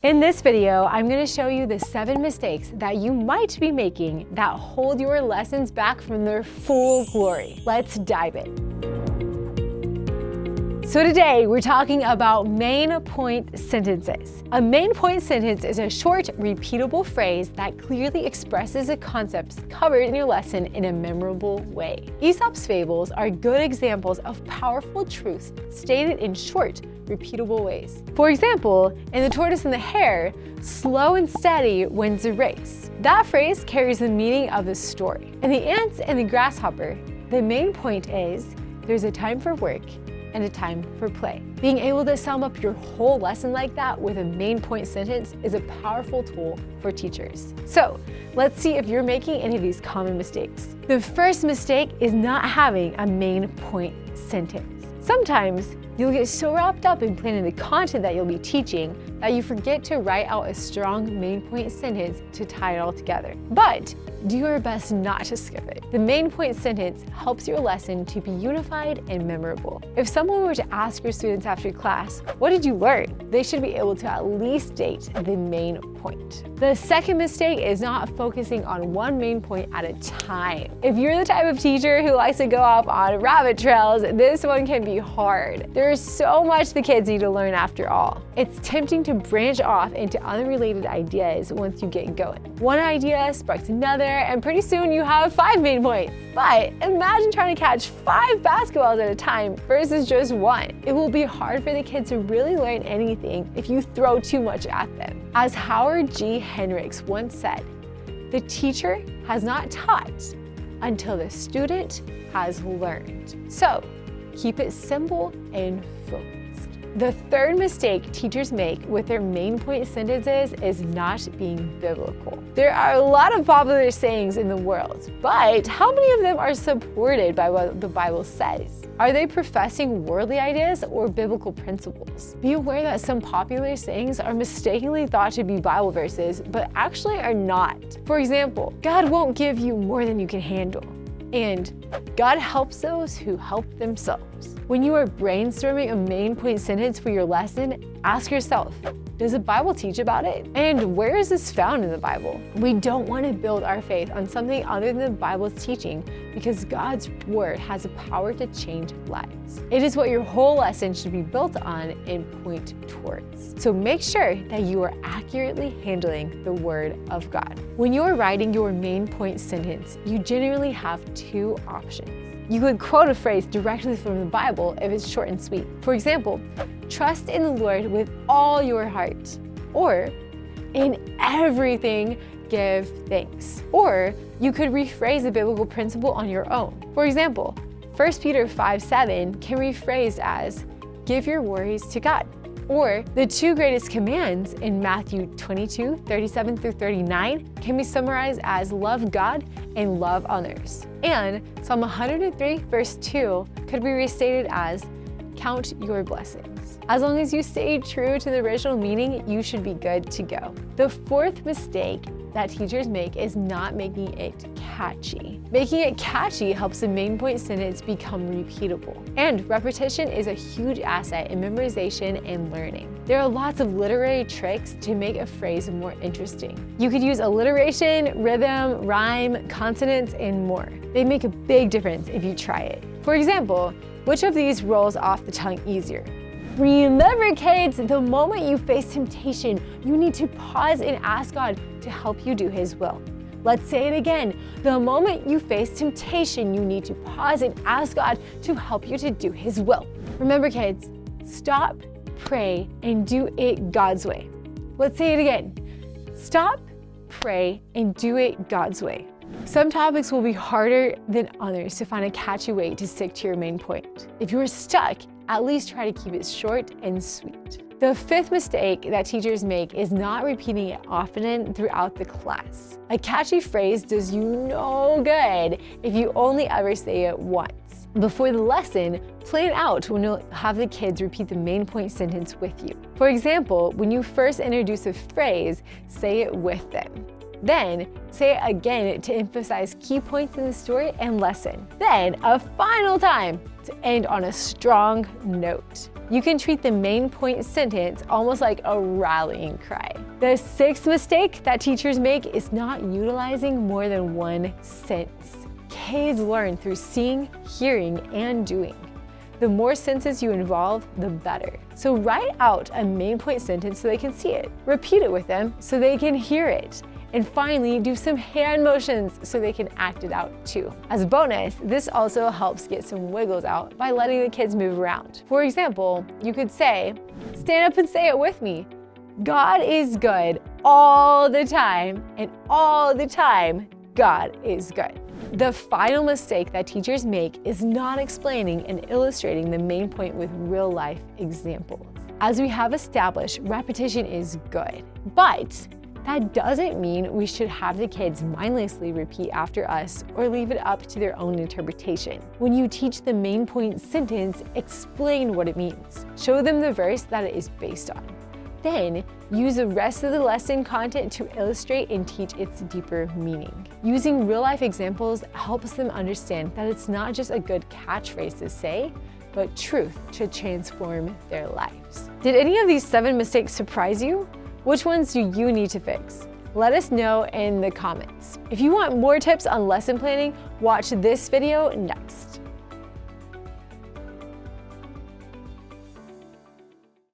In this video, I'm going to show you the 7 mistakes that you might be making that hold your lessons back from their full glory. Let's dive in. So today, we're talking about main point sentences. A main point sentence is a short, repeatable phrase that clearly expresses the concepts covered in your lesson in a memorable way. Aesop's fables are good examples of powerful truths stated in short, repeatable ways. For example, in The Tortoise and the Hare, slow and steady wins a race. That phrase carries the meaning of the story. In The Ants and the Grasshopper, the main point is there's a time for work and a time for play. Being able to sum up your whole lesson like that with a main point sentence is a powerful tool for teachers. So let's see if you're making any of these common mistakes. The first mistake is not having a main point sentence. Sometimes you'll get so wrapped up in planning the content that you'll be teaching that you forget to write out a strong main point sentence to tie it all together. But do your best not to skip it. The main point sentence helps your lesson to be unified and memorable. If someone were to ask your students after class, "What did you learn?" they should be able to at least state the main point. The second mistake is not focusing on one main point at a time. If you're the type of teacher who likes to go off on rabbit trails, this one can be hard. There is so much the kids need to learn after all. It's tempting to branch off into unrelated ideas once you get going. One idea sparks another, and pretty soon you have 5 main points. But imagine trying to catch 5 basketballs at a time versus just 1. It will be hard for the kids to really learn anything if you throw too much at them. As Howard G. Hendricks once said, "The teacher has not taught until the student has learned." So keep it simple and focused. The third mistake teachers make with their main point sentences is not being biblical. There are a lot of popular sayings in the world, but how many of them are supported by what the Bible says? Are they professing worldly ideas or biblical principles? Be aware that some popular sayings are mistakenly thought to be Bible verses, but actually are not. For example, God won't give you more than you can handle, and God helps those who help themselves. When you are brainstorming a main point sentence for your lesson, ask yourself, does the Bible teach about it? And where is this found in the Bible? We don't want to build our faith on something other than the Bible's teaching because God's word has the power to change lives. It is what your whole lesson should be built on and point towards. So make sure that you are accurately handling the word of God. When you're writing your main point sentence, you generally have 2 options. You could quote a phrase directly from the Bible if it's short and sweet. For example, trust in the Lord with all your heart, or in everything give thanks. Or you could rephrase a biblical principle on your own. For example, 1 Peter 5:7 can rephrase as, give your worries to God. Or the 2 greatest commands in Matthew 22:37-39 can be summarized as love God and love others. And Psalm 103 verse 2 could be restated as count your blessings. As long as you stay true to the original meaning, you should be good to go. The 4th mistake that teachers make is not making it catchy. Making it catchy helps the main point sentence become repeatable. And repetition is a huge asset in memorization and learning. There are lots of literary tricks to make a phrase more interesting. You could use alliteration, rhythm, rhyme, consonants, and more. They make a big difference if you try it. For example, which of these rolls off the tongue easier? Remember, kids, the moment you face temptation, you need to pause and ask God to help you do His will. Let's say it again. The moment you face temptation, you need to pause and ask God to help you to do His will. Remember, kids, stop, pray, and do it God's way. Let's say it again. Stop, pray, and do it God's way. Some topics will be harder than others to find a catchy way to stick to your main point. If you're stuck, at least try to keep it short and sweet. The 5th mistake that teachers make is not repeating it often throughout the class. A catchy phrase does you no good if you only ever say it once. Before the lesson, plan out when you'll have the kids repeat the main point sentence with you. For example, when you first introduce a phrase, say it with them. Then say it again to emphasize key points in the story and lesson. Then a final time to end on a strong note. You can treat the main point sentence almost like a rallying cry. The sixth mistake that teachers make is not utilizing more than one sense. Kids learn through seeing, hearing, and doing. The more senses you involve, the better. So write out a main point sentence so they can see it. Repeat it with them so they can hear it. And finally, do some hand motions so they can act it out too. As a bonus, this also helps get some wiggles out by letting the kids move around. For example, you could say, stand up and say it with me. God is good all the time, and all the time, God is good. The final mistake that teachers make is not explaining and illustrating the main point with real-life examples. As we have established, repetition is good, but that doesn't mean we should have the kids mindlessly repeat after us or leave it up to their own interpretation. When you teach the main point sentence, explain what it means. Show them the verse that it is based on. Then, use the rest of the lesson content to illustrate and teach its deeper meaning. Using real-life examples helps them understand that it's not just a good catchphrase to say, but truth to transform their lives. Did any of these 7 mistakes surprise you? Which ones do you need to fix? Let us know in the comments. If you want more tips on lesson planning, watch this video next.